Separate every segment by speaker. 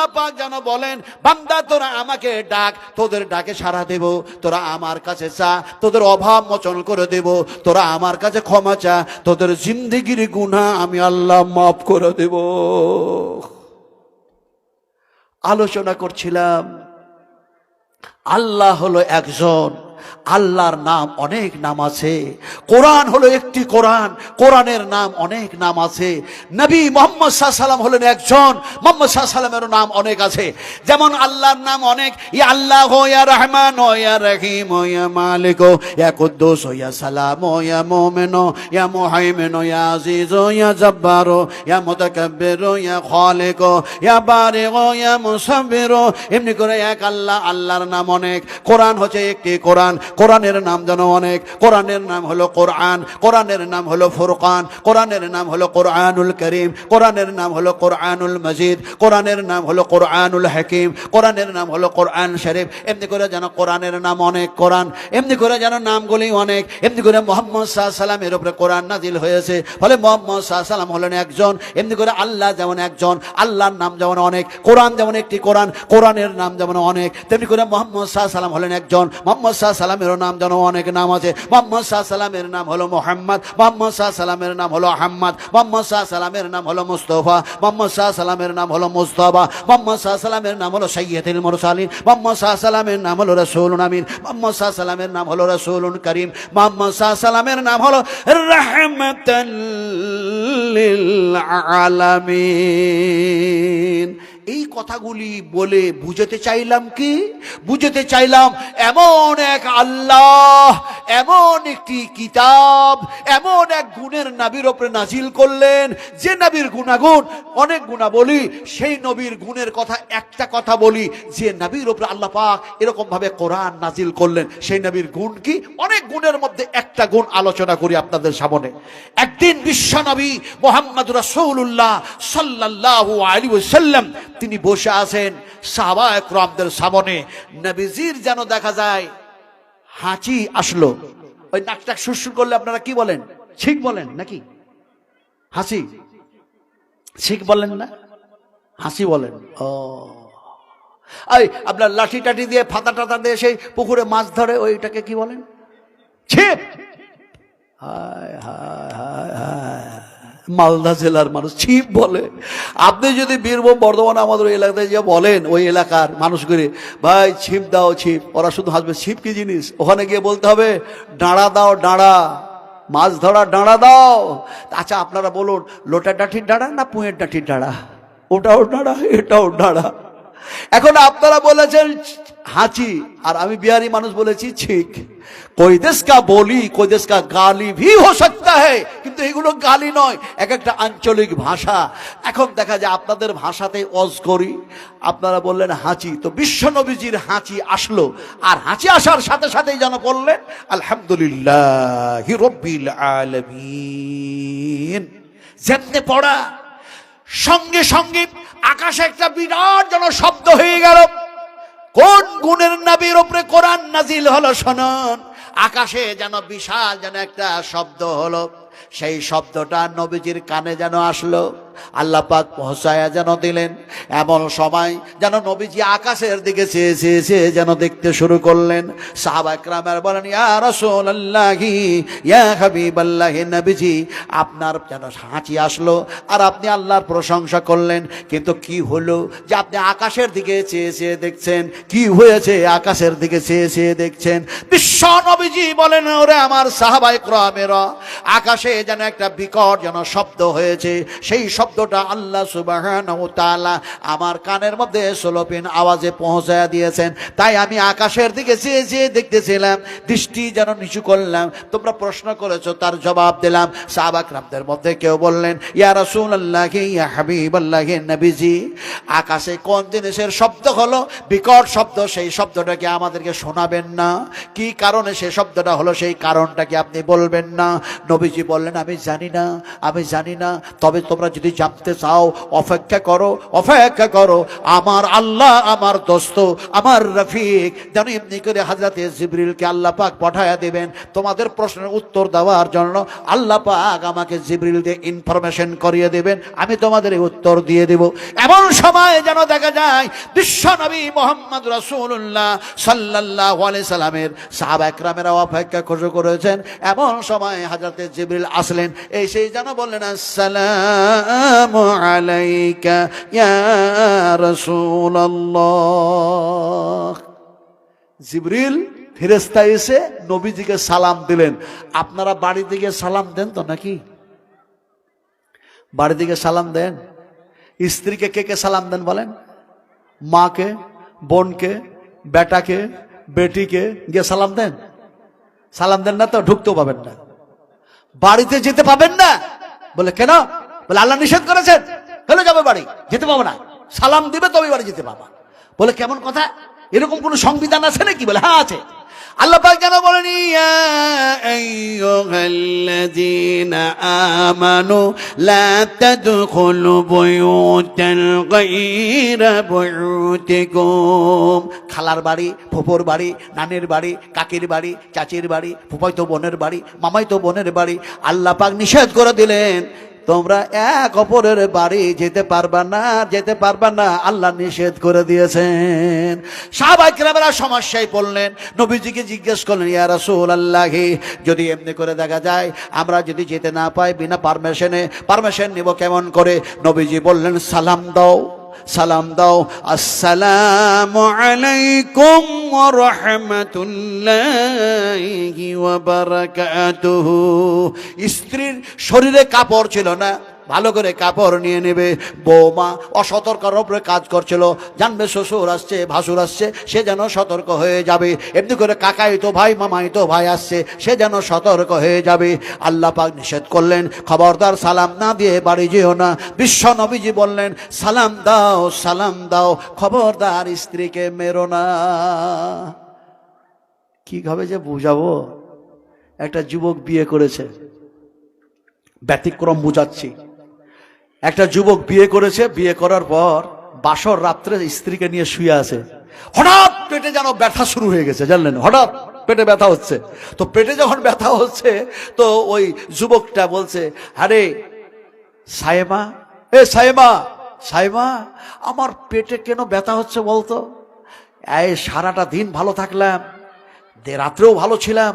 Speaker 1: আল্লাহ পাক যেন বলেন, বান্দা তোরা আমাকে ডাক, তোদের ডাকে সাড়া দেব। তোরা আমার কাছে চা, তোদের অভাব মোচন করে দেব। তোরা আমার কাছে ক্ষমা চা, তোদের জিন্দেগির গুনাহ আমি আল্লাহ মাফ করে দেব। আলোচনা করছিলাম, আল্লাহ হলো একজন, আল্লাহর নাম অনেক নাম আছে। কোরআন হলো একটি কোরআন, কোরআনের নাম অনেক নাম আছে। নবী মুহাম্মদ সাল্লাল্লাহু আলাইহি ওয়াসাল্লাম হলেন একজন, মুহাম্মদ সাল্লাল্লাহু আলাইহি ওয়াসাল্লামের নাম অনেক আছে। যেমন আল্লাহর নাম অনেক, ইয়া আল্লাহ, ইয়া রহমান, ইয়া রহিম, ইয়া মালিক, ইয়া কুদ্দুস, ইয়া সালাম, ইয়া মুমিন, ইয়া মুহাইমিন, ইয়া আজিজ, ইয়া জব্বার, ইয়া মুতাকাব্বির, ইয়া খালিক, ইয়া বারিগ, ইয়া মুসাব্বির। এমনি করে এক আল্লাহ, আল্লাহর নাম অনেক। কোরআন হচ্ছে একটি কোরআন, কোরআনের নাম যেন অনেক। কোরআনের নাম হলো কোরআন, কোরআনের নাম হলো ফুরকান, কোরআনের নাম হলো কোরআনুল করিম, কোরআনের নাম হলো কোরআনুল মজিদ, কোরআনের নাম হলো কোরআনুল হাকিম, কোরআনের নাম হলো কোরআন শরীফ। এমনি করে যেন কোরআনের নাম অনেক কোরআন, এমনি করে যেন নামগুলি অনেক। এমনি করে মুহাম্মদ সাল্লাল্লাহু আলাইহি ওয়াসাল্লামের উপরে কোরআন নাজিল হয়েছে, ফলে মুহাম্মদ সাল্লাল্লাহু আলাইহি ওয়াসাল্লাম হলেন একজন। এমনি করে আল্লাহ যেমন একজন, আল্লাহর নাম যেমন অনেক, কোরআন যেমন একটি কোরআন, কোরআনের নাম যেমন অনেক, তেমনি করে মুহাম্মদ সাল্লাল্লাহু আলাইহি ওয়াসাল্লাম হলেন একজন। মুহাম্মদ সাল্লাল্লাহু আলাইহি ওয়াসাল্লামের নাম যেন অনেক নাম আছে। মুহাম্মদ সাল্লাল্লাহু আলাইহি ওয়াসাল্লামের নাম হলো মুহাম্মদ, মুহাম্মদ সাল্লাল্লাহু আলাইহি ওয়াসাল্লামের নাম হলো আহমদ, মুহাম্মদ সাল্লাল্লাহু আলাইহি ওয়াসাল্লামের নাম হলো মুস্তাফা, মুহাম্মদ সাল্লাল্লাহু আলাইহি ওয়াসাল্লামের নাম হলো মুস্তাফা, মুহাম্মদ সাল্লাল্লাহু আলাইহি ওয়াসাল্লামের নাম হলো সাইয়্যিদুল মুরসালিন, মুহাম্মদ সাল্লাল্লাহু আলাইহি ওয়াসাল্লামের নাম হলো রাসূলুন আমিন, মুহাম্মদ সাল্লাল্লাহু আলাইহি ওয়াসাল্লামের নাম হলো রাসূলুন করিম, মুহাম্মদ সাল্লাল্লাহু আলাইহি ওয়াসাল্লামের নাম হলো রাহমাতাল লিল আলামিন। এই কথাগুলি বলে বুঝাতে চাইলাম কি? বুঝাতে চাইলাম এমন এক আল্লাহ, এমন একটি কিতাব, এমন এক গুণের নবীর উপরে নাজিল করলেন, যে নবীর গুণাগুণ অনেক গুণা বলি, সেই নবীর গুণের কথা একটা কথা বলি, যে নবীর উপরে আল্লাহ পাক এরকম ভাবে কোরআন নাজিল করলেন, সেই নবীর গুণ কি? অনেক গুণের মধ্যে একটা গুণ আলোচনা করি আপনাদের সামনে। একদিন বিশ্ব নবী মুহাম্মদ রাসূলুল্লাহ সাল্লাল্লাহু আলাইহি ওয়াসাল্লাম তিনি বসে আছেন সাহাবায়ে কেরামদের সামনে। নবীজির যেন দেখা যায় হাঁচি আসলো। ওই নাকটা সুরসুর করলে আপনারা কি বলেন? ঠিক বলেন নাকি? হাসি ঠিক বলেন না, হাসি বলেন। ও এই আপনার লাঠি টাঠি দিয়ে ফাতা টাতা দিয়ে সেই পুকুরে মাছ ধরে, ওইটাকে কি বলেন? ছিপ। হায় হায় হায় হায়, মালদা জেলার মানুষ ছিপ বলে। আপনি যদি বীরভূম বর্ধমান আমাদের এলাকাতে যে বলেন, ওই এলাকার মানুষগুলি, ভাই ছিপ দাও ছিপ, ওরা শুধু হাসবে। ছিপ কি জিনিস? ওখানে গিয়ে বলতে হবে ডাঁড়া দাও ডাঁড়া, মাছ ধরা ডাঁড়া দাও। আচ্ছা আপনারা বলুন, লোটা ডাঁঠির ডাঁড়া না পুঁয়ের ডাঁঠির ডাঁড়া? ওটাও ডাঁড়া, এটাও ডাঁড়া। এখন আপনারা বলেছেন হাঁচি, আর আমি বিহারি মানুষ বলেছি ছিক। कोई देश का बोली, कोई देश का गाली भी हो सकता है, কিন্তু এগুলো গালি নয়, এক একটা আঞ্চলিক ভাষা। এখন দেখা যায় আপনাদের ভাষাতে ওয়াজ করি, আপনারা বললেন হাঁচি, তো বিশ্ব নবীজির হাঁচি আসলো, আর হাঁচি আসার সাথে সাথেই যেন বললেন আলহামদুলিল্লাহি রাব্বিল আলামিন। যেতে পড়া সঙ্গে সঙ্গে আকাশে একটা বিরাট যেন শব্দ হয়ে গেল। কোন গুণের নবীর উপরে কোরআন নাজিল হলো শুনুন। আকাশে যেন বিশাল যেন একটা শব্দ হলো, সেই শব্দটা নবীজির কানে যেন আসলো, আল্লাহ পাক পৌঁছায়া যেন দিলেন। এমন সময় যেন নবীজি আকাশের দিকে চেয়ে চেয়ে চেয়ে যেন দেখতে শুরু করলেন। সাহাবায়ে কেরাম বলেন, ইয়া রাসূলুল্লাহি, ইয়া হাবিবাল্লাহি, নবীজি আপনার যেন হাঁচি আসলো আর আপনি আল্লাহর প্রশংসা করলেন, কিন্তু কি হলো যে আপনি আকাশের দিকে চেয়ে চেয়ে দেখছেন? কি হয়েছে আকাশের দিকে চেয়ে চেয়ে দেখছেন? বিশ্ব নবীজি বলেন, ওরে আমার সাহাবায়ে কেরামেরা, আকাশে যেন একটা বিকট যেন শব্দ হয়েছে, সেই শব্দটা আল্লাহ সুবহানাহু ওয়া তাআলা আমার কানের মধ্যে সুলভিন আওয়াজে পৌঁছায়া দিয়েছেন। তাই আমি আকাশের দিকে চেয়ে চেয়ে দেখতেছিলাম, দৃষ্টি যেন নিচু করলাম। তোমরা প্রশ্ন করেছো, তার জবাব দিলাম। সাহাবায়ে কেরামদের মধ্যে কেউ বললেন, ইয়া রাসূলুল্লাহি, ইয়া হাবিবাল্লাহি, নবীজি আকাশে কোন জিনিসের শব্দ হলো? বিকট শব্দ, সেই শব্দটাকে আমাদেরকে শোনাবেন না? কি কারণে সেই শব্দটা হলো, সেই কারণটা কি আপনি বলবেন না? নবীজি বললেন, আমি জানি না, আমি জানি না, তবে তোমরা যদি জানতে চাও অপেক্ষা করো, অপেক্ষা করো। আমার আল্লাহ, আমার দোস্ত, আমার রফিক যেন এমনি করে হযরতে জিবরিলকে আল্লাহ পাক পাঠায়া দেবেন তোমাদের প্রশ্নের উত্তর দেওয়ার জন্য। আল্লাহ পাক আমাকে জিবরিল দিয়ে ইনফরমেশন করিয়ে দেবেন, আমি তোমাদের উত্তর দিয়ে দেব। এমন সময় যেন দেখা যায় বিশ্ব নবী মুহাম্মদ রাসূলুল্লাহ সাল্লাল্লাহু আলাইহি সাল্লামের সাহাবা একরামেরা অপেক্ষা করেছেন। এমন সময় হযরতে জিবরিল আসলেন, এসেই যেন বললেন আসসালামু আলাইকা ইয়া রাসূলুল্লাহ। জিবরিল ফেরেশতা এসে নবীজিকে সালাম দিলেন। আপনারা বাড়ি থেকে সালাম দেন তো নাকি? বাড়ি থেকে সালাম দেন? স্ত্রীকে কে কে সালাম দেন বলেন? মাকে, বোনকে, বেটাকে, বেটিকে গিয়ে সালাম দেন? সালাম দেন না তো ঢুকতেও পাবেন না, বাড়িতে যেতে পাবেন না। বলে কেন? বলে আল্লাহ নিষেধ করেছেন, ফেলে যাবে বাড়ি, যেতে পাবো না। সালাম দিবে তবে বাড়ি যেতে পাবা। বলে কেমন কথা, এরকম কোন সংবিধান আছে নাকি? বলে হ্যাঁ আছে। আল্লাহ পাক কেন বলেন ইয়া আইয়ুহাল্লাযীনা আমানু লা তাদখুলু বুয়ুতান গায়রা বুয়ুতিকুম। খালার বাড়ি, ফুফুর বাড়ি, নানির বাড়ি, কাকির বাড়ি, চাচির বাড়ি, ফুফাইতো বোনের বাড়ি, মামাইতো বোনের বাড়ি আল্লাহ পাক নিষেধ করে দিলেন, তোমরা এক অপরের বাড়ি যেতে পারবা না, যেতে পারবা না, আল্লাহ নিষেধ করে দিয়েছেন। সাহাবায়ে কেরামেরা সমস্যায় পড়লেন, নবীজিকে জিজ্ঞেস করলেন ইয়া রাসূলুল্লাহ, যদি এমনি করে দেখা যায় আমরা যদি যেতে না পাই বিনা পারমিশন নিব কেমন করে? নবীজি বললেন সালাম দাও, সালাম দাও, আসসালামু আলাইকুম ওয়া রাহমাতুল্লাহি ওয়া বারাকাতুহু। স্ত্রীর শরীরে কাপড় ছিল না, ভালো করে কাপড় নিয়ে নেবে। বৌমা অসতর্কর উপরে কাজ করছিল, জানবে শ্বশুর আসছে, ভাসুর আসছে, সে যেন সতর্ক হয়ে যাবে। এমনি করে কাকাই তো ভাই, মামাই তো ভাই আসছে, সে যেন সতর্ক হয়ে যাবে। আল্লাহ পাক নিষেধ করলেন খবরদার সালাম না দিয়ে বাড়ি যেও না। বিশ্ব নবীজি বললেন সালাম দাও, সালাম দাও, খবরদার স্ত্রীকে মেরো না। কিভাবে যে বুঝাবো? একটা যুবক বিয়ে করেছে, ব্যতিক্রম বুঝাচ্ছি। একটা যুবক বিয়ে করেছে, বিয়ে করার পর বাসর রাত্রে স্ত্রীকে নিয়ে শুয়ে আছে, হঠাৎ পেটে যেন ব্যথা শুরু হয়ে গেছে, জানলেন? হঠাৎ পেটে ব্যথা হচ্ছে। তো পেটে যখন ব্যথা হচ্ছে তো ওই যুবকটা বলছে, আরে সায়েমা, এ সায়েমা, সায়েমা আমার পেটে কেন ব্যথা হচ্ছে বলতো? এই সারাটা দিন ভালো থাকলাম, রাত্রেও ভালো ছিলাম,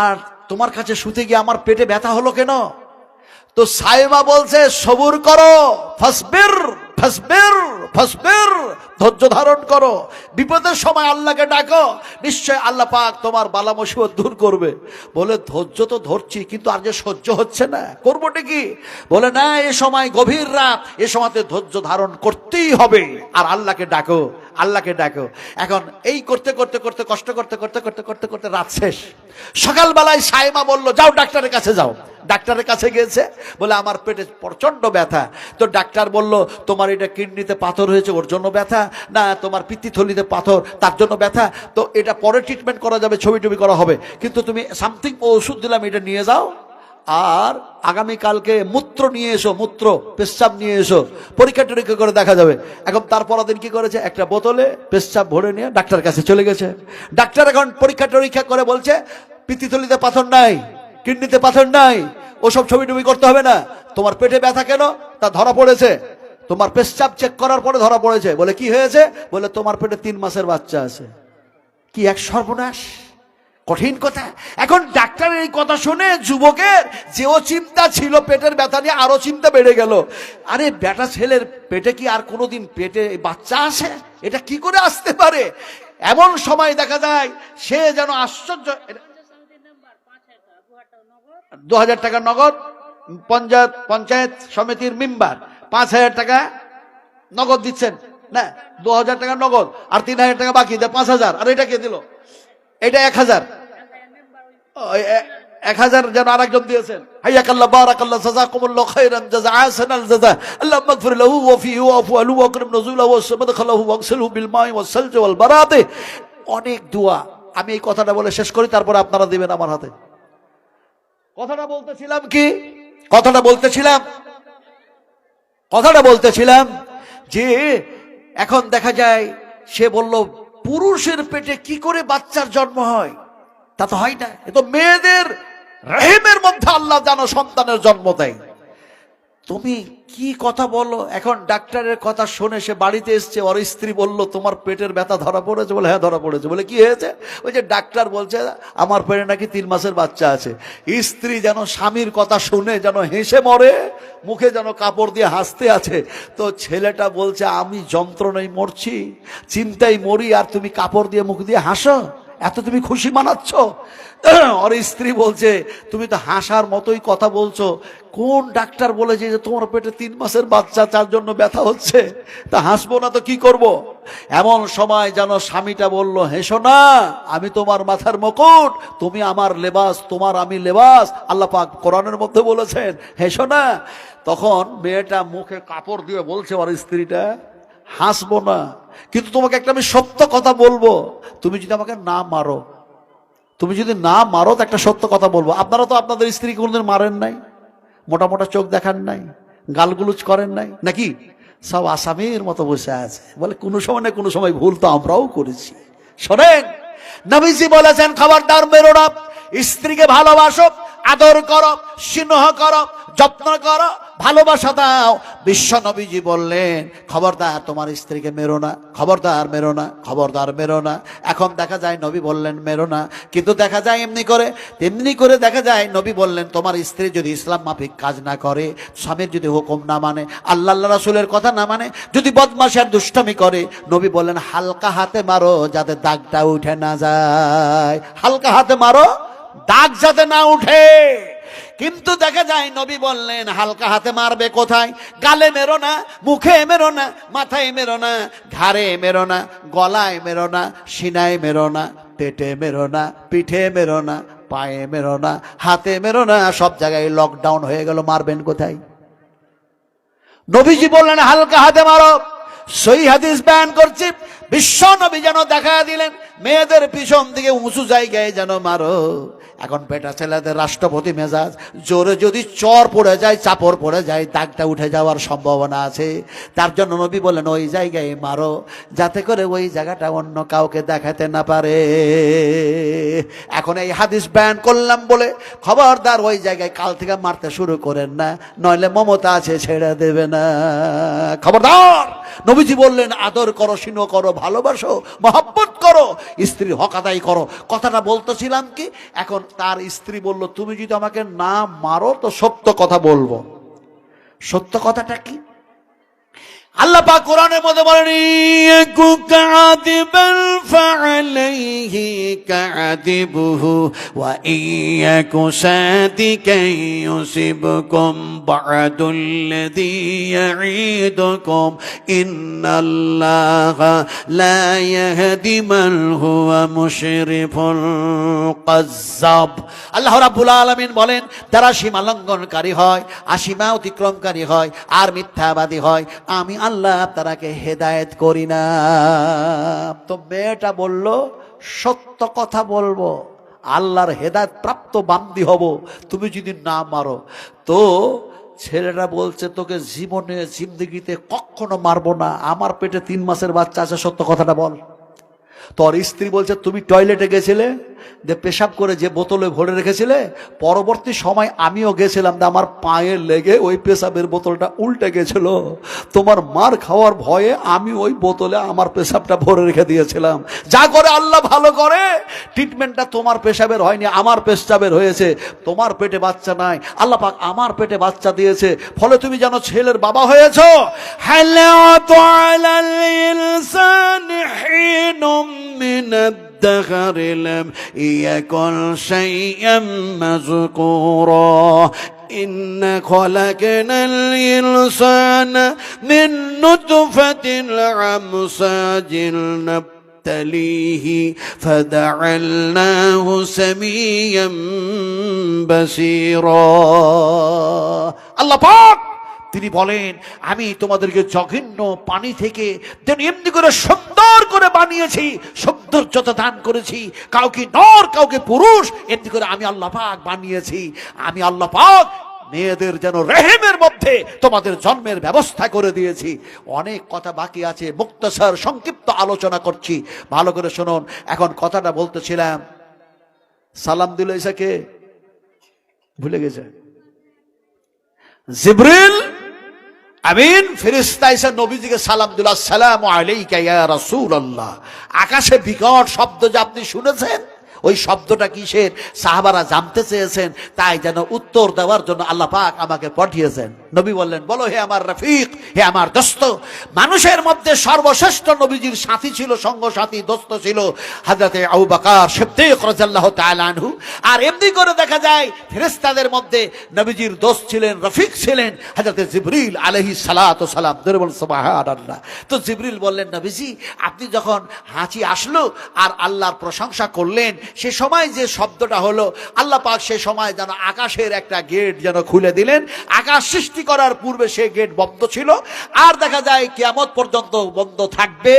Speaker 1: আর তোমার কাছে শুতে গিয়ে আমার পেটে ব্যথা হলো কেন? তো সায়েমা বলছে সবুর করো, ফাসবির ফাসবির ফাসবির, ধৈর্য ধারণ করো, বিপদের সময় আল্লাহকে ডাকো, নিশ্চয় আল্লাহ পাক তোমার বালা মুসিবত দূর করবে। বলে ধৈর্য তো ধরছি, কিন্তু আর যে সহ্য হচ্ছে না, করবোটা কি? বলে না, এ সময় গভীর রাত, এ সময়তে ধৈর্য ধারণ করতেই হবে, আর আল্লাহকে ডাকো, আল্লাহকে ডাকো। এখন এই করতে করতে করতে কষ্ট করতে করতে করতে করতে করতে রাত শেষ। সকালবেলায় সায়েমা বলল যাও ডাক্তারের কাছে যাও। ডাক্তারের কাছে গেছে, বলে আমার পেটে প্রচন্ড ব্যথা। তো ডাক্তার বলল তোমার এটা কিডনিতে পাথর হয়েছে ওর জন্য ব্যথা, না তোমার পিত্তথলিতে পাথর তার জন্য ব্যথা, তো এটা পরে ট্রিটমেন্ট করা যাবে, ছবি টবি করা হবে, কিন্তু তুমি সামথিং ওষুধ দিলাম এটা নিয়ে যাও, আর আগামীকালকে মূত্র নিয়ে এসো, মূত্র পেশাব নিয়ে এসো, পরীক্ষা টরীক্ষা করে দেখা যাবে। এখন তারপর দিন কি করেছে, একটা বোতলে পেশাব ভরে নিয়ে ডাক্তার কাছে চলে গেছে। ডাক্তার এখন পরীক্ষা টরীক্ষা করে বলছে পিত্তথলিতে পাথর নাই, কিডনিতে পাথর নাই, ওসব ছবি টবি করতে হবে না, তোমার পেটে ব্যথা কেন তা ধরা পড়েছে, তোমার পেশাব চেক করার পরে ধরা পড়েছে। বলে কি হয়েছে? বলে তোমার পেটে 3 মাসের বাচ্চা আছে। কি এক সর্বনাশ, কঠিন কথা। এখন ডাক্তারের এই কথা শুনে যুবকের যেও চিন্তা ছিল পেটের ব্যথা নিয়ে আরো চিন্তা বেড়ে গেল। আরে বেটা ছেলের পেটে কি আর কোনোদিন পেটে বাচ্চা আসে? এটা কি করে আসতে পারে? এমন সময় দেখা যায় সে যেন আশ্চর্য। 2000 টাকা নগদ, পঞ্চায়েত সমিতির মেম্বার 5000 টাকা নগদ দিচ্ছেন না, 2000 টাকা নগদ আর 3000 টাকা বাকি, 5000। আর এটা কে দিল? এটা 1000, 1000 যেন আরেকজন দিয়েছেন। হাইয়াকাল্লাহ বারাকাল্লাহ জাযাকুমুল্লাহু খাইরান জাযা আহসানাল জাযা, আল্লাহুম্মা মাগফির লাহু ওয়া ফিহি ওয়া আফু আনহু ওয়া আকরিম নুজুলাহু ওয়া সামাদখালাহু ওয়াগসিলহু বিল মাই ওয়াস সালজি ওয়াল বারাদি। অনেক দোয়া। আমি এই কথাটা বলে শেষ করি, তারপরে আপনারা দিবেন আমার হাতে। কথাটা বলতেছিলাম কি? কথাটা বলতেছিলাম কথাটা বলতেছিলাম যে এখন দেখা যায় সে বলল পুরুষের পেটে কি করে বাচ্চার জন্ম হয়? তা তো হয় না, এ তো মেয়েদের রহিমের মধ্যে আল্লাহ জানো সন্তানের জন্ম দেয়। তুমি কি কথা বলো? এখন ডাক্তারের কথা শুনে সে বাড়িতে এসছে, ওর স্ত্রী বলল তোমার পেটের ব্যথা ধরা পড়েছে? বলে হ্যাঁ ধরা পড়েছে। বলে কি হয়েছে? ওই যে ডাক্তার বলছে আমার পেটে নাকি 3 মাসের বাচ্চা আছে। স্ত্রী যেন স্বামীর কথা শুনে যেন হেসে মরে, মুখে যেন কাপড় দিয়ে হাসতে আছে। তো ছেলেটা বলছে আমি যন্ত্রণায় মরছি, চিন্তায় মরি, আর তুমি কাপড় দিয়ে মুখ দিয়ে হাসো, এত তুমি খুশি মানাচ্ছ? ওর স্ত্রী বলছে তুমি তো হাসার মতোই কথা বলছো, কোন ডাক্তার বলেছে যে তোমার পেটে 3 মাসের বাচ্চা, তার জন্য ব্যথা হচ্ছে? তা হাসবো না তো কি করব? এমন সময় যেন স্বামীটা বলল হেসো না, আমি তোমার মাথার মুকুট, তুমি আমার লেবাস, তোমার আমি লেবাস, আল্লাহ পাক কোরআনের মধ্যে বলেছেন হেসো না। তখন মেয়েটা মুখে কাপড় দিয়ে বলছে ওর স্ত্রীটা হাসবো না, কিন্তু তোমাকে একটা আমি সত্য কথা বলবো, তুমি যদি আমাকে না মারো, তুমি যদি না মারো তো একটা সত্য কথা বলবো। আপনারা তো আপনাদের স্ত্রী কোনোদিন মারেন নাই, মোটা মোটা চোখ দেখান নাই, গালগুলুজ করেন নাই নাকি? সব আসামির মতো বসে আছে, বলে কোনো সময় না কোনো সময় ভুল তো আমরাও করেছি। শোনেন, নবীজি বলেছেন খবরদার মেরো না, স্ত্রীকে ভালোবাসো, আদর করো, স্নেহ করো, যত্ন করো, ভালোবাসা দাও। বিশ্ব নবীজি বললেন খবরদার তোমার স্ত্রীকে মেরো না, খবরদার মেরো না, খবরদার মেরো না। এখন দেখা যায় নবী বললেন মেরো না, কিন্তু দেখা যায় তেমনি করে দেখা যায় নবী বললেন তোমার স্ত্রী যদি ইসলাম মাফিক কাজ না করে, স্বামীর যদি হুকুম না মানে, আল্লাহ রাসূলের কথা না মানে, যদি বদমাশি আর দুষ্টামি করে, নবী বললেন হালকা হাতে মারো যাতে দাগটা উঠে না যায়, হালকা হাতে মারো দাগ যাতে না উঠে। কিন্তু দেখা যায় নবী বললেন হালকা হাতে মারবে কোথায়? গালে মেরো না, মুখে মেরো না, মাথায় মেরো না, ঘাড়ে মেরো না, গলায় মেরো না, সিনায় মেরো না, পেটে মেরো না, পিঠে মেরো না, পায়ে মেরো না, হাতে মেরো না। সব জায়গায় লকডাউন হয়ে গেল, মারবেন কোথায়? নবীজি বললেন হালকা হাতে মারো। সহিহ হাদিস বয়ান করছি, বিশ্ব নবী যেন দেখা দিলেন মেয়েদের পিছন দিকে উঁচু জায়গায় যেন মারো। এখন বেটা ছেলেদের রাষ্ট্রপতি মেজাজ, জোরে যদি চর পড়ে যায়, চাপড় পড়ে যায়, দাগটা উঠে যাওয়ার সম্ভাবনা আছে। তার জন্য নবী বলেন ওই জায়গায় মারো, যাতে করে ওই জায়গাটা অন্য কাউকে দেখাতে না পারে। এখন এই হাদিস বয়ান করলাম বলে খবরদার ওই জায়গায় কাল থেকে মারতে শুরু করেন না, নইলে মমতা আছে ছেড়ে দেবে না। খবরদার, নবীজি বললেন আদর করো, স্নেহ করো, ভালোবাসো, মহব্বত করো, স্ত্রীর হক আদায় করো। কথাটা বলতেছিলাম কি, এখন তার স্ত্রী বলল তুমি যদি আমাকে না মারো তো সত্য কথা বলবো। সত্য কথাটা কি? আল্লাহ পাক কোরআনের মধ্যে বলেন ইয়াকু কাদিবান ফাআলাইহি কাদিবুহু ওয়া ইয়াকু সাদিকান ইউসিবকুম বা'দুল্লাযী ইয়াঈদুকুম ইন্নাল্লাহা লা ইয়াহদি মান হুয়া মুশরিফুল কাজ্জাব। আল্লাহ রাব্বুল আলামিন বলেন যারা সীমা লঙ্ঘনকারী হয়, সীমা অতিক্রমকারী হয় আর মিথ্যাবাদী হয়, আমি আল্লাহ তারাকে হেদায়েত করি না। তো মেয়েটা বলল সত্য কথা বলবো, আল্লাহর হেদায়েত প্রাপ্ত বান্দি হব তুমি যদি না মারো। তো ছেলেটা বলছে তোকে জীবনে জিন্দেগিতে কখনো মারবো না, আমার পেটে 3 মাসের বাচ্চা আছে, সত্য কথাটা বল। তোর স্ত্রী বলছে তুমি টয়লেটে গেছিলে, যে পেশাব করে যে বোতলে ভরে রেখেছিলে, পরবর্তী সময় আমিও গেছিলাম, আমার পায়ে লেগে ওই পেশাবের বোতলটা উল্টে গেছিল, তোমার মার খাওয়ার ভয়ে আমি ওই বোতলে আমার পেশাবটা ভরে রেখে দিয়েছিলাম। যা করে আল্লাহ ভালো করে, ট্রিটমেন্টটা তোমার পেশাবের হয়নি, আমার পেশাবের হয়েছে। তোমার পেটে বাচ্চা নাই, আল্লাহ পাক আমার পেটে বাচ্চা দিয়েছে, ফলে তুমি জানো ছেলের বাবা হয়েছো। হালাতু আলাল ইনসানি হিনুম মিনাদ الدهر لم يكن شيئا مذكورا إنا خلقنا الإنسان من نطفة أمشاج نبتليه فجعلناه سميعا بصيرا। আল্লাহ পাক তিনি বলেন আমি তোমাদেরকে জঘন্য পানি থেকে এমনি করে সুন্দর করে বানিয়েছি, সৌন্দর্যতা দান করেছি, কাউকে নর কাউকে পুরুষ, এমনি করে আমি আল্লাহ পাক বানিয়েছি। আমি আল্লাহ পাক মেয়েদের যেন রেহেমের মধ্যে তোমাদের জন্মের ব্যবস্থা করে দিয়েছি। অনেক কথা বাকি আছে, মুক্তসর সংক্ষিপ্ত আলোচনা করছি, ভালো করে শুনুন। এখন কথাটা বলতেছিলাম, সালাম দিল ঈসাকে, ভুলে গেছে? জিবরিল আমিন ফেরেশতা এসে নবীজিকে সালাম দিল, আসসালামু আলাইকা ইয়া রাসূলুল্লাহ। আকাশে বিকট শব্দ যে আপনি শুনেছেন, ওই শব্দটা কিসের সাহাবারা জানতে চেয়েছেন, তাই যেন উত্তর দেওয়ার জন্য আল্লাহ পাক আমাকে পাঠিয়েছেন। নবী বললেন, বলো হে আমার রফিক, হে আমার দোস্ত। মানুষের মধ্যে সর্বশ্রেষ্ঠ নবীজির সাথী ছিল, সঙ্গ সাথী, দোস্ত ছিল হযরতে আবু বকর সিদ্দিক রাদিয়াল্লাহু তাআলা আনহু। আর এমনি করে দেখা যায় ফেরেশতাদের মধ্যে নবীজির দোস্ত ছিলেন, রফিক ছিলেন হযরতে জিবরিল আলাইহিস সালাতু সালাম। দরুদ সুবহানাল্লাহ। তো জিবরিল বললেন, নবীজি আপনি যখন হাঁচি আসলো আর আল্লাহর প্রশংসা করলেন, সে সময় যে শব্দটা হলো, আল্লাহ পাক সে সময় যেন আকাশের একটা গেট যেন খুলে দিলেন। আকাশ সৃষ্টি করার পূর্বে সে গেট বন্ধ ছিল, আর দেখা যায় কিয়ামত পর্যন্ত বন্ধ থাকবে।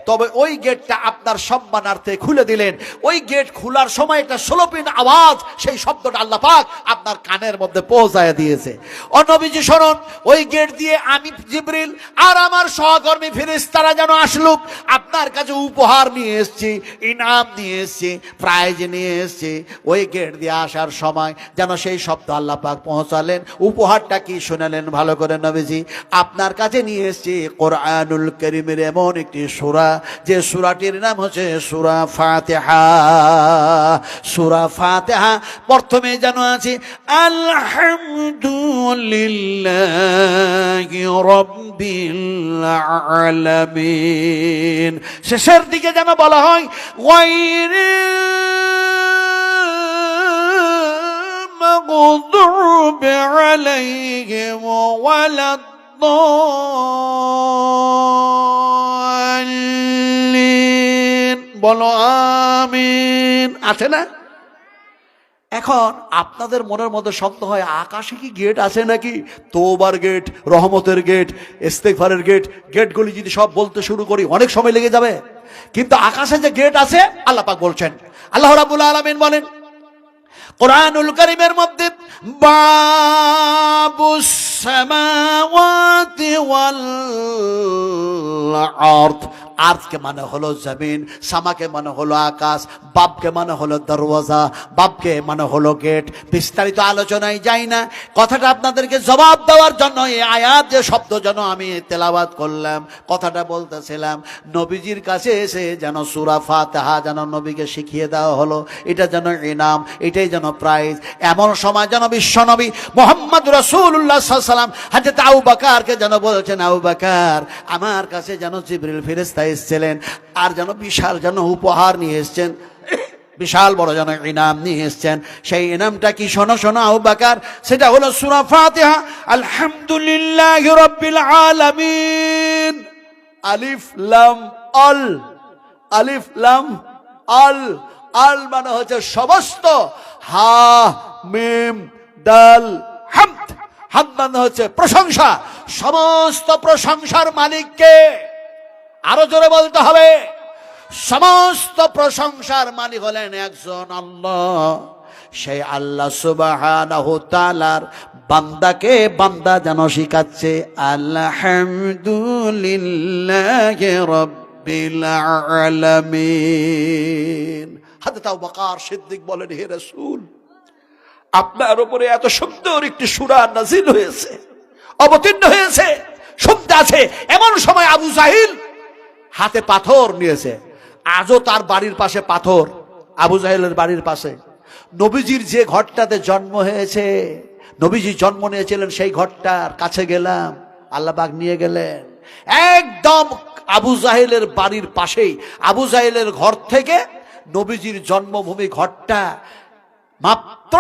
Speaker 1: তবে ওই গেটটা আপনার সম্মানার্থে খুলে দিলেন। ওই গেট খোলার সময় একটা স্লোপিন আওয়াজ, সেই শব্দটা আল্লাহ পাক আপনার কানের মধ্যে পৌঁছায় দিয়েছে। ও নবীজি শুনুন, ওই গেট দিয়ে আমি জিবরিল আর আমার সহকর্মী ফেরেশতারা যেন আসলো, আপনার কাছে উপহার নিয়ে এসেছি, ইনাম নিয়ে এসেছি, প্রাইজ নিয়ে এসেছি। ওই গেট দিয়ে আসার সময় যেন সেই শব্দ আল্লাহ পাক পৌঁছালেন। উপহারটা কি শুনালেন ভালো করে নবীজি? আপনার কাছে নিয়ে এসেছি কোরআনুল কারীমের এমন একটি সূরা, যে সূরাটির নাম হচ্ছে সূরা ফাতিহা। সূরা ফাতিহা প্রথমে যেন আছে আলহামদুলিল্লাহি রাব্বিল আলামিন, শেষের দিকে যেন বলা হয় المغضوب عليهم ولا الضالين। বলো আমিন। আছে না? এখন আপনাদের মনের মধ্যে শব্দ হয়, আকাশে কি গেট আছে নাকি? তওবার গেট, রহমতের গেট, ইস্তেগফারের গেট, গেটগুলি যদি সব বলতে শুরু করি অনেক সময় লেগে যাবে। কিন্তু আকাশে যে গেট আছে আল্লাহ পাক বলছেন, আল্লাহ রাব্বুল আলামিন বলেন কোরআনুল কারীমের মধ্যে, বাবুস সামাওয়াতি ওয়াল আরদ। আর্থকে মানে হলো জমিন, সামাকে মানে হলো আকাশ, বাবকে মানে হলো দরওয়াজা, বাবকে মানে হলো গেট। বিস্তারিত আলোচনায় যাই না, কথাটা আপনাদেরকে জবাব দেওয়ার জন্য এই আয়াত যে শব্দ যেন আমি তেলাওয়াত করলাম, কথাটা বলতেছিলাম। নবীজির কাছে এসে যেন সূরা ফাতিহা যেন নবীকে শিখিয়ে দেওয়া হলো, এটা যেন ইনাম, এটাই যেন প্রাইজ। এমন সময় যেন বিশ্বনবী মুহাম্মদ রাসূলুল্লাহ সাল্লাল্লাহু আলাইহি ওয়াসাল্লাম হযরত আবু বকরকে যেন বলছেন, আবু বকর আমার কাছে যেন জিবরিল ফেরেশতা এসেছিলেন, আর যেন বিশাল যেন উপহার নিয়ে এসেছেন, বিশাল বড় যেন ইনাম নিয়ে এসেছেন। সেই ইনামটা কি শোনো শোনো আবু বকর, সেটা হলো সূরা ফাতিহা। আলহামদুলিল্লাহি রাব্বিল আলামিন। আলিফ লাম আল, আলিফ লাম আল। আল মানে হচ্ছে সমস্ত, হা মিম দাল হামদ। হামদ মানে হচ্ছে প্রশংসা। সমস্ত প্রশংসার মালিককে, আরো জোরে বলতে হবে, সমস্ত প্রশংসার মালিক হলেন একজন আল্লাহ। সেই আল্লাহ সুবহানাহু তাআলার বান্দাকে বান্দা যেন শিখাচ্ছে আলহামদুলিল্লাহি রাব্বিল আলামিন। হযরত আবু বকর সিদ্দিক বলেন, হে রাসূল, আপনার উপরে এত সুন্দর একটি সূরা নাযিল হয়েছে, অবতীর্ণ হয়েছে, শুনতে আছে। এমন সময় আবু জাহিল হাতে পাথর নিয়েছে। আজও তার বাড়ির পাশে পাথর, আবু জাহেলের বাড়ির পাশে। নবীজির যে ঘরটাতে জন্ম হয়েছে, নবীজি জন্ম নিয়েছিলেন, সেই ঘরটার কাছে গেলাম, আল্লাহ পাক নিয়ে গেলেন একদম আবু জাহেলের বাড়ির পাশেই। আবু জাহেলের ঘর থেকে নবীজির জন্মভূমি ঘরটা মাত্র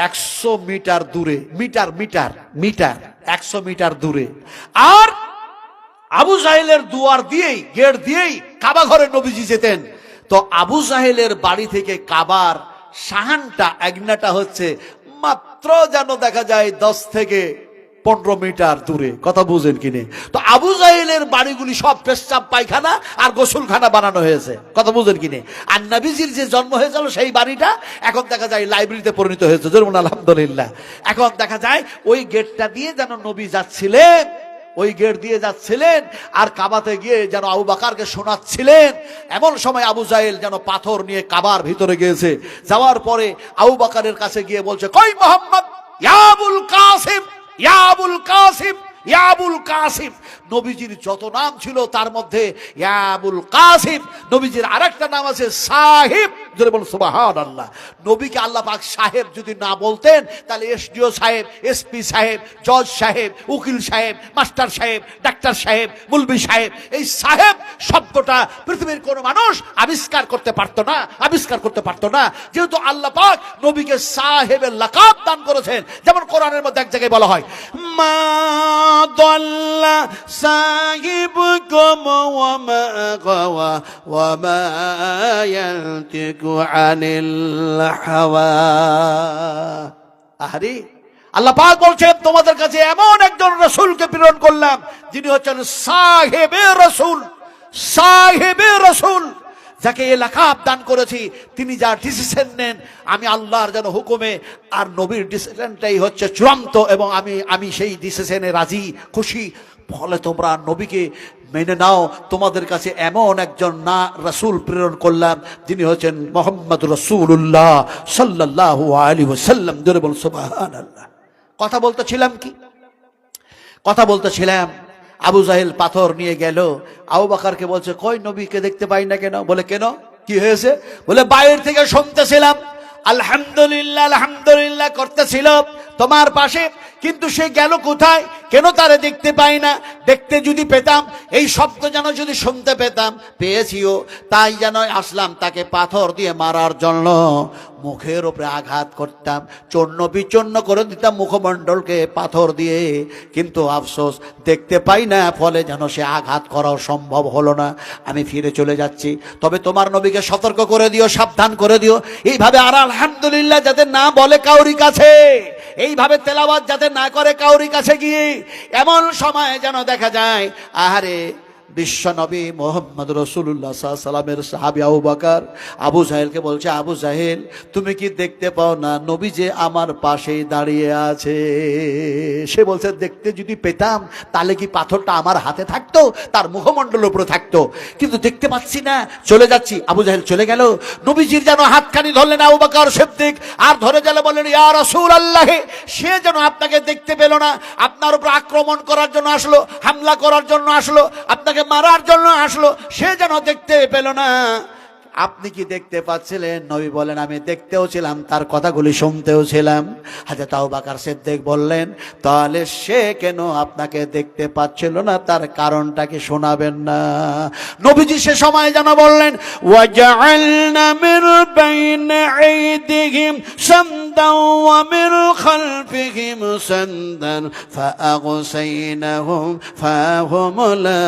Speaker 1: 100 মিটার দূরে, মিটার 100 মিটার দূরে। আর আবু জাহেলের দুয়ার দিয়েই, গেট দিয়েই কাবা ঘরে নবীজি যেতেন। তো আবু জাহেলের বাড়ি থেকে কাবার সাহানটা, আগ্নেয়টা হচ্ছে মাত্র যেন দেখা যায় 10 থেকে 15 মিটার দূরে। কথা বুঝেন কিনে? তো আবু জাহেলের বাড়িগুলি সব পেশাব পায়খানা আর গোসলখানা বানানো হয়েছে। কথা বুঝেন কিনে? আর নবীজির যে জন্ম হয়েছিল সেই বাড়িটা এখন দেখা যায় লাইব্রেরিতে পরিণত হয়েছে। জরুন আলহামদুলিল্লাহ। এখন দেখা যায় ওই গেটটা দিয়ে যেন নবী যাচ্ছিলেন, ওই গেট দিয়ে যাচ্ছিলেন আর কাবাতে গিয়ে যেন আবু বকরকে শোনাচ্ছিলেন। এমন সময় আবু জাহেল যেন পাথর নিয়ে কাবার ভিতরে গিয়েছে। যাওয়ার পরে আবু বকরের কাছে গিয়ে বলছে, কই মোহাম্মদ, ইয়া আবুল কাসিম, ইয়া আবুল কাসিম, ইয়া আবুল কাসিম। নবীজির যত নাম ছিল তার মধ্যে ইয়া আবুল কাসিম, নবীজির আরেকটা নাম আছে সাহেব। জোরে বল সুবহানাল্লাহ। নবীকে আল্লাহ পাক সাহেব যদি না বলতেন তাহলে এসডিও সাহেব, এসপি সাহেব, জজ সাহেব, উকিল সাহেব, মাস্টার সাহেব, ডাক্তার সাহেব, মুলবি সাহেব, এই সাহেব শব্দটা পৃথিবীর কোনো মানুষ আবিষ্কার করতে পারতো না, আবিষ্কার করতে পারতো না। যেহেতু আল্লাহ পাক নবীকে সাহেবের লাকাব দান করেছেন। যেমন কোরআনের মধ্যে এক জায়গায় বলা হয়, মা দাল্লা সাহিবুকুম ওয়া মা গাওয়া ওয়া মা ইয়ানতিকু আনিল হাওয়া। আরে আল্লাহ পাক বলছেন, তোমাদের কাছে এমন একজন রাসূলকে প্রেরণ করলাম যিনি হচ্ছেন সাহেবে রাসূল, সাহেবে রাসূল, যাকে এই লাকাব দান করেছি। তিনি যা ডিসিশন নেন আমি আল্লাহর যেন হুকুমে, আর নবীর ডিসিশনটাই হচ্ছে চূড়ান্ত, এবং আমি সেই ডিসিশনে রাজি খুশি। ফলে তোমরা নবীকে মেনে নাও। তোমাদের কাছে এমন একজন না রাসূল প্রেরণ করলাম যিনি হচ্ছেন মুহাম্মদ রাসূলুল্লাহ সাল্লাল্লাহু আলাইহি ওয়াসাল্লাম। জোরে বল সুবহানাল্লাহ। কথা বলতেছিলাম কি? কথা বলতেছিলাম আবু জাহেল পাথর নিয়ে গেল, আবু বকরকে বলছে, কই নবীকে দেখতে পাই না কেন? বলে কেন, কি হয়েছে? বলে বাইরে থেকে শুনতেছিলাম আলহামদুলিল্লাহ আলহামদুলিল্লাহ করতেছিল তোমার পাশে, কিন্তু সে গেল কোথায়? কেন তারে দেখতে পাই না? দেখতে যদি পেতাম, এই শব্দ যেন যদি শুনতে পেতাম, পেয়েছিও, তাই যেন আসলাম তাকে পাথর দিয়ে মারার জন্য। মুখের উপরে আঘাত করতাম, চূর্ণ বিচূর্ণ করে দিতাম মুখমণ্ডলকে পাথর দিয়ে, কিন্তু আফসোস দেখতে পাই না, ফলে যেন সে আঘাত করাও সম্ভব হলো না। আমি ফিরে চলে যাচ্ছি, তবে তোমার নবীকে সতর্ক করে দিও, সাবধান করে দিও, এইভাবে আর আলহামদুলিল্লাহ যাতে না বলে কাউরি কাছে, এইভাবে তেলাওয়াত যাতে না করে কাউরি কাছে গিয়ে। এমন সময় যেন দেখা যায় আহারে বিশ্ব নবী মুহাম্মদ রাসূলুল্লাহ সাল্লাল্লাহু আলাইহি ওয়াসাল্লামের সাহাবী আবু বকর আবু জাহেলকে বলছে, আবু জাহেল তুমি কি দেখতে পাও না নবী যে আমার পাশেই দাঁড়িয়ে আছে? সে বলছে, দেখতে যদি পেতাম তাহলে কি পাথরটা আমার হাতে থাকতো, তার মুখমণ্ডলের উপরে থাকতো, কিন্তু দেখতে পাচ্ছি না, চলে যাচ্ছি। আবু জাহেল চলে গেল। নবীজির যেন হাতখানি ধরলেন আবু বকর সিদ্দিক, আর ধরে গেলে বললেন, ইয়া রাসূলুল্লাহ, সে যেন আপনাকে দেখতে পেল না, আপনার উপর আক্রমণ করার জন্য আসলো, হামলা করার জন্য আসলো, আপনাকে মারার জন্য আসলো, সে যেন দেখতে পেল না। আপনি কি দেখতে পাচ্ছিলেন? নবী বলেন, আমি দেখতেও ছিলাম, তার কথাগুলি শুনতেও ছিলাম। হযরত আবু বকর সিদ্দিক বললেন, তাহলে সে কেন আপনাকে দেখতে পাচ্ছিল না, তার কারণটা কি শোনাবেন না? নবীজি সে সময় যেন বললেন, ওয়াজআলনা মির বাইনা আইদিহিম সামদান ওয়া মির খালফিহিম সামদান ফাআগসাইনাহুম ফাহুম লা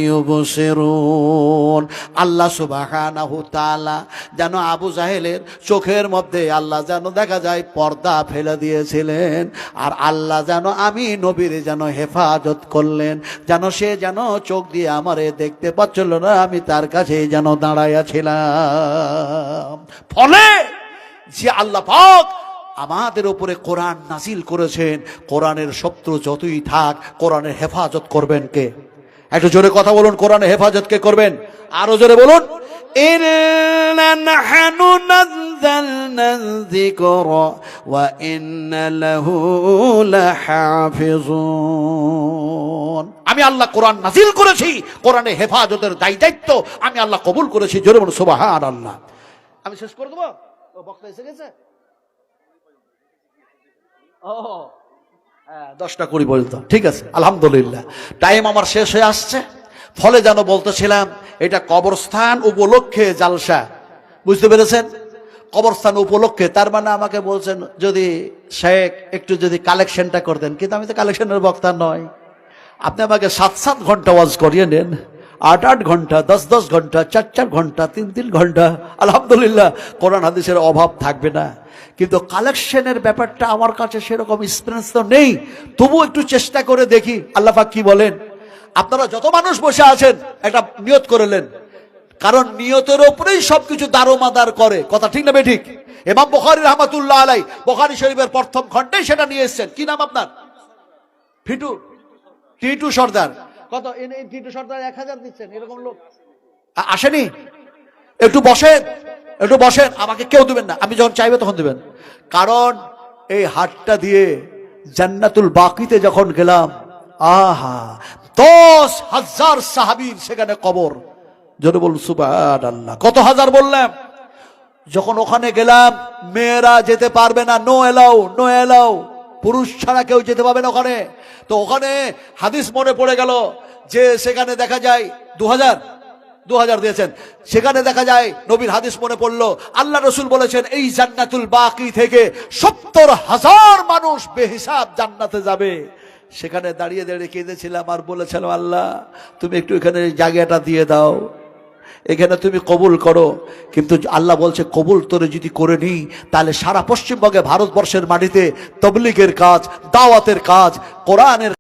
Speaker 1: ইউবসিরুন। আল্লাহ সুবহানাহু তাআলা যেন আবু জাহেলের চোখের মধ্যে আল্লাহ যেন দেখা যায় পর্দা ফেলে দিয়েছিলেন, আর আল্লাহ যেন আমি নবীর যেন হেফাজত করলেন, যেন সে যেন চোখ দিয়ে আমারে দেখতে পাচ্ছিল না, আমি তার কাছে যেন দাঁড়াইয়া ছিলাম। ফলে যে আল্লাহ পাক আমাদের উপরে কোরআন নাজিল করেছেন, কোরআনের শত্রু যতই থাক কোরআনের হেফাজত করবেন কে? একটু জোরে কথা বলুন, কোরআনের হেফাজত কে করবেন? আরো জোরে বলুন, ইন্না নাহনু নাযালনা যিকরা ওয়া ইন্না লাহু লাহাফিজুন। আমি আল্লাহ কোরআন নাজিল করেছি, কোরআনের হেফাজতের দায়িত্ব আমি আল্লাহ কবুল করেছি। জোরে বলুন সুবহানাল্লাহ। আমি শেষ করে দেব, বক্তা এসে গেছে। 10টা 20 পর্যন্ত, ঠিক আছে, আলহামদুলিল্লাহ। টাইম আমার শেষ হয়ে আসছে। ফলে যেন বলতেছিলাম, এটা কবরস্থান উপলক্ষে জালসা, বুঝতে পেরেছেন? কবরস্থান উপলক্ষে, তার মানে আমাকে বলছেন যদি শেখ একটু যদি কালেকশনটা করতেন, কিন্তু আমি তো কালেকশনের বক্তা নয়। আপনি আমাকে 7-7 ঘন্টা ওয়াজ করিয়ে নেন, 8-8 ঘন্টা, 10-10 ঘন্টা, 4-4 ঘন্টা, 3-3 ঘন্টা, আলহামদুলিল্লাহ কোরআন হাদিসের অভাব থাকবে না। কিন্তু কালেকশনের ব্যাপারটা আমার কাছে সেরকম এক্সপিরিয়েন্স তো নেই, তবু একটু চেষ্টা করে দেখি আল্লাহ পাক কি বলেন। আপনারা যত মানুষ বসে আছেন একটা নিয়ত করে নেন, কারণ নিয়তের উপরেই সবকিছু দারোমাদার করে, কথা ঠিক না বেঠিক? ইমাম বুখারী রাহমাতুল্লাহ আলাইহি বুখারী শরীফের প্রথম খণ্ডে সেটা নিয়ে এসেছেন। কি নাম আপনার? ফিটু, টিটু সর্দার। কত এই টিটু সর্দার 1000 দিচ্ছেন, এরকম লোক আসেনি? একটু বসেন, একটু বসেন, আমাকে কেউ দিবেন না, আমি যখন চাইবে তখন দিবেন। কারণ এই হাটটা দিয়ে জান্নাতুল বাকিতে যখন গেলাম, আহা 10,000 সাহাবীর সেখানে কবর। জোরে বলুন সুবহানাল্লাহ। কত হাজার বললাম? যখন ওখানে গেলাম, মেয়েরা যেতে পারবে না, নো এলাও, নো এলাও, পুরুষ ছাড়া কেউ যেতে পারবে না ওখানে। তো ওখানে হাদিস মনে পড়ে গেল যে সেখানে দেখা যায় 2000 দিয়েছেন, সেখানে দেখা যায় নবীর হাদিস মনে পড়লো, আল্লাহ রসুল বলেছেন এই জান্নাতুল বাকি থেকে 70,000 মানুষ বেহিসাব জান্নাতে যাবে। সেখানে দাঁড়িয়ে দাঁড়িয়ে কেঁদেছিলাম আর বলেছিলাম, আল্লাহ তুমি একটু এখানে জায়গাটা দিয়ে দাও, এখানে তুমি কবুল করো। কিন্তু আল্লাহ বলছে কবুল তোরে যদি করে নি, তাহলে সারা পশ্চিমবঙ্গে ভারতবর্ষের মাটিতে তবলিগের কাজ, দাওয়াতের কাজ, কোরআনের